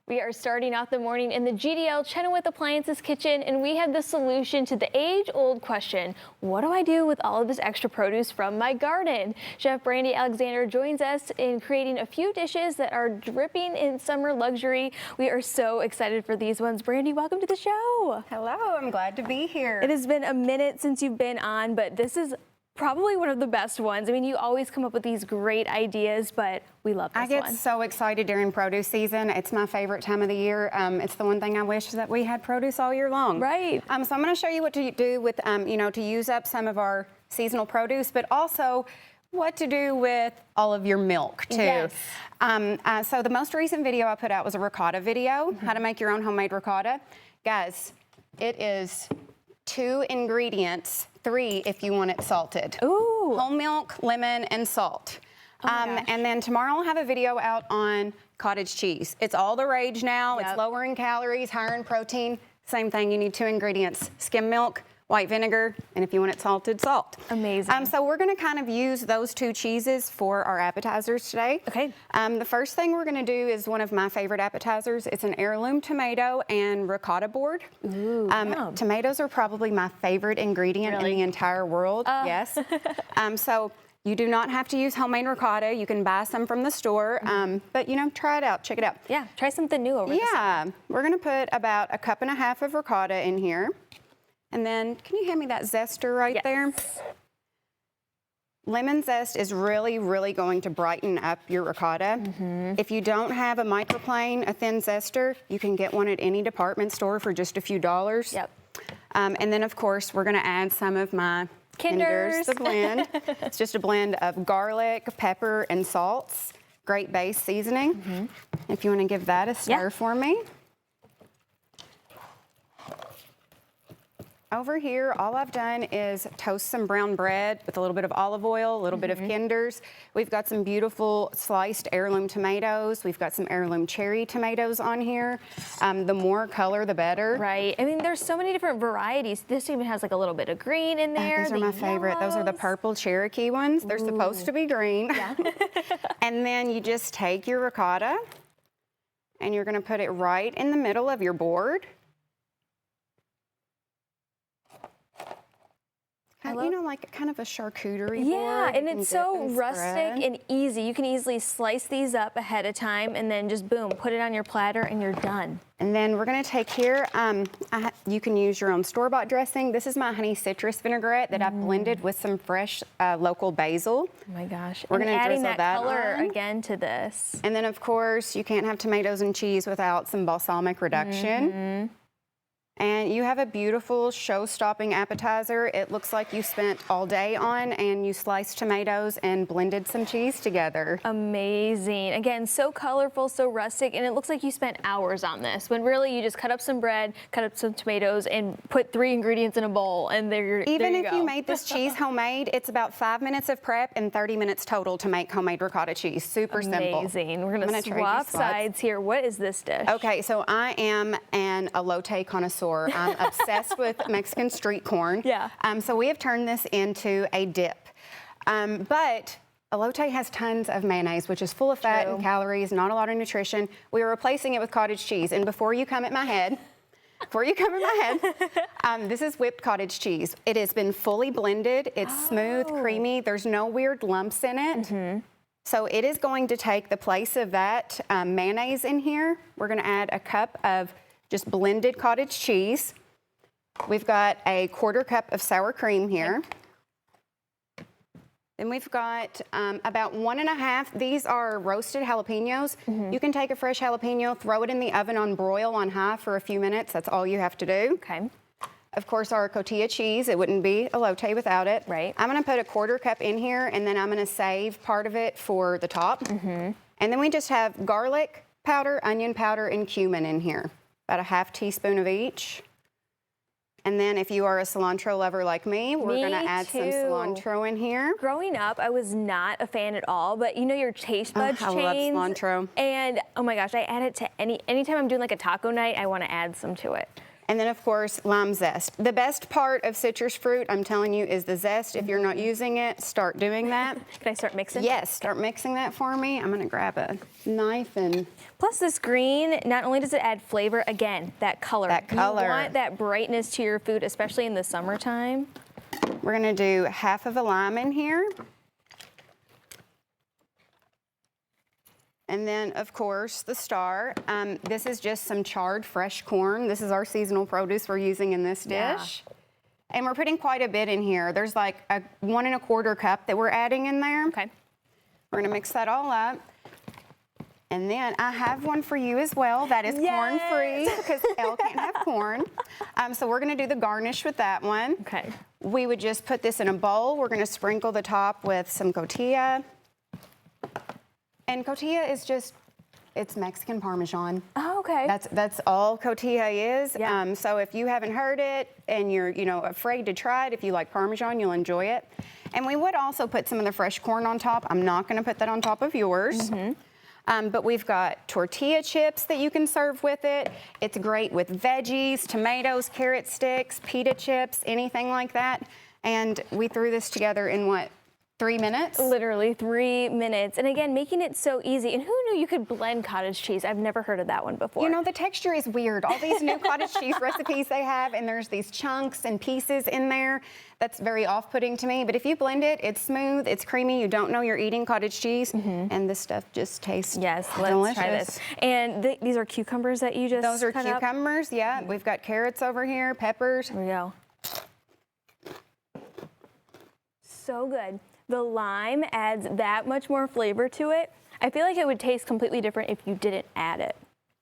We are starting off the morning in the GDL Chenoweth Appliances kitchen, and we have the solution to the age-old question, what do I do with all of this extra produce from my garden? Chef Brandi Alexander joins us in creating a few dishes that are dripping in summer luxury. We are so excited for these ones. Brandi, welcome to the show. Hello, I'm glad to be here. It has been a minute since you've been on, but this is probably one of the best ones. I mean, you always come up with these great ideas, but we love this one. I get so excited during produce season. It's my favorite time of the year. It's the one thing I wish that we had produce all year long. Right. So I'm going to show you what to do with, to use up some of our seasonal produce, but also what to do with all of your milk too. Yes. So the most recent video I put out was a ricotta video, how to make your own homemade ricotta. Guys, it is 2 ingredients, 3 if you want it salted. Ooh. Whole milk, lemon, and salt. And then tomorrow I'll have a video out on cottage cheese. It's all the rage now. It's lower in calories, higher in protein. Same thing, you need 2 ingredients, skim milk, white vinegar, and if you want it salted, salt. Amazing. So we're gonna kind of use those 2 cheeses for our appetizers today. Okay. The first thing we're gonna do is one of my favorite appetizers. It's an heirloom tomato and ricotta board. Ooh, tomatoes are probably my favorite ingredient in the entire world, yes. So you do not have to use homemade ricotta. You can buy some from the store, but try it out, check it out. Yeah, try something new over this summer. We're gonna put about 1.5 cups of ricotta in here. And then, can you hand me that zester right there? Lemon zest is really, really going to brighten up your ricotta. If you don't have a microplane, a thin zester, you can get one at any department store for just a few dollars. Yep. And then, of course, we're gonna add some of my Kinders, the blend. It's just a blend of garlic, pepper, and salts. Great base seasoning. If you wanna give that a stir for me. Over here, all I've done is toast some brown bread with a little bit of olive oil, a little bit of Kinders. We've got some beautiful sliced heirloom tomatoes. We've got some heirloom cherry tomatoes on here. The more color, the better. Right. I mean, there's so many different varieties. This even has like a little bit of green in there. Those are my favorite. Those are the purple Cherokee ones. They're supposed to be green. Yeah. And then you just take your ricotta and you're gonna put it right in the middle of your board. Like kind of a charcuterie board. Yeah, and it's so rustic and easy. You can easily slice these up ahead of time and then just boom, put it on your platter and you're done. And then we're gonna take here, you can use your own store-bought dressing. This is my honey citrus vinaigrette that I've blended with some fresh local basil. Oh my gosh. We're gonna adding drizzle that color on again to this. And then of course, you can't have tomatoes and cheese without some balsamic reduction. And you have a beautiful show-stopping appetizer. It looks like you spent all day on and you sliced tomatoes and blended some cheese together. Amazing. Again, so colorful, so rustic, and it looks like you spent hours on this, when really you just cut up some bread, cut up some tomatoes, and put 3 ingredients in a bowl, and there you go. Even if you made this cheese homemade, it's about 5 minutes of prep and 30 minutes total to make homemade ricotta cheese. Super simple. Amazing. We're gonna swap sides here. What is this dish? Okay, so I am an elote connoisseur. I'm obsessed with Mexican street corn. Yeah. So we have turned this into a dip. But elote has tons of mayonnaise, which is full of fat and calories, not a lot of nutrition. We are replacing it with cottage cheese. And before you come at my head, this is whipped cottage cheese. It has been fully blended. It's smooth, creamy. There's no weird lumps in it. So it is going to take the place of that mayonnaise in here. We're gonna add a cup of just blended cottage cheese. We've got a 1/4 cup of sour cream here. Then we've got about 1.5. These are roasted jalapenos. You can take a fresh jalapeno, throw it in the oven on broil on high for a few minutes. That's all you have to do. Okay. Of course, our cotija cheese, it wouldn't be elote without it. Right. I'm gonna put a 1/4 cup in here and then I'm gonna save part of it for the top. And then we just have garlic powder, onion powder, and cumin in here. About a 1/2 teaspoon of each. And then if you are a cilantro lover like me, we're gonna add some cilantro in here. Growing up, I was not a fan at all, but your taste buds change. I love cilantro. And oh my gosh, I add it to anytime I'm doing like a taco night, I wanna add some to it. And then, of course, lime zest. The best part of citrus fruit, I'm telling you, is the zest. If you're not using it, start doing that. Can I start mixing? Yes, start mixing that for me. I'm gonna grab a knife and... Plus this green, not only does it add flavor, again, that color. That color. You want that brightness to your food, especially in the summertime. We're gonna do half of a lime in here. And then, of course, the star. This is just some charred fresh corn. This is our seasonal produce we're using in this dish. Yeah. And we're putting quite a bit in here. There's like a 1 1/4 cup that we're adding in there. Okay. We're gonna mix that all up. And then I have one for you as well that is corn-free because Elle can't have corn. So we're gonna do the garnish with that one. Okay. We would just put this in a bowl. We're gonna sprinkle the top with some cotija. And cotija is just, it's Mexican Parmesan. Oh, okay. That's all cotija is. Yeah. So if you haven't heard it and you're, afraid to try it, if you like Parmesan, you'll enjoy it. And we would also put some of the fresh corn on top. I'm not gonna put that on top of yours. But we've got tortilla chips that you can serve with it. It's great with veggies, tomatoes, carrot sticks, pita chips, anything like that. And we threw this together in what? 3 minutes? Literally 3 minutes. And again, making it so easy. And who knew you could blend cottage cheese? I've never heard of that one before. The texture is weird. All these new cottage cheese recipes they have, and there's these chunks and pieces in there. That's very off-putting to me. But if you blend it, it's smooth, it's creamy. You don't know you're eating cottage cheese. And this stuff just tastes Yes, delicious. let's try this. And these are cucumbers that you just Those are cut up? cucumbers, yeah. We've got carrots over here, peppers. There we go. So good. The lime adds that much more flavor to it. I feel like it would taste completely different if you didn't add it.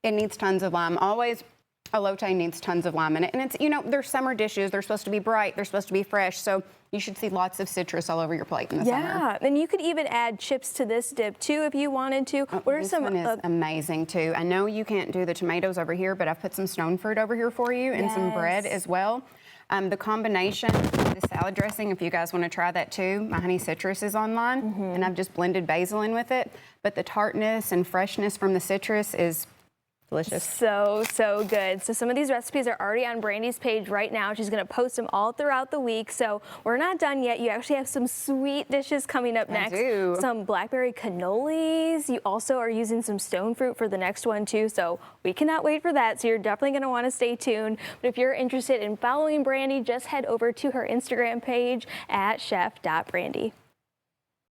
It needs tons of lime. Always, elote needs tons of lime in it. And it's, they're summer dishes. They're supposed to be bright. They're supposed to be fresh. So you should see lots of citrus all over your plate in the summer. Yeah, and you could even add chips to this dip too if you wanted to. What are this some? one is amazing too. I know you can't do the tomatoes over here, but I've put some stone fruit over here for you and some bread as well. The combination of the salad dressing, if you guys want to try that too, my honey citrus is online, and I've just blended basil in with it. But the tartness and freshness from the citrus is delicious. So good. So some of these recipes are already on Brandi's page right now. She's going to post them all throughout the week. So we're not done yet. You actually have some sweet dishes coming up next. I do. Some blackberry cannolis. You also are using some stone fruit for the next one too. So we cannot wait for that. So you're definitely going to want to stay tuned. But if you're interested in following Brandi, just head over to her Instagram page at chef.brandi.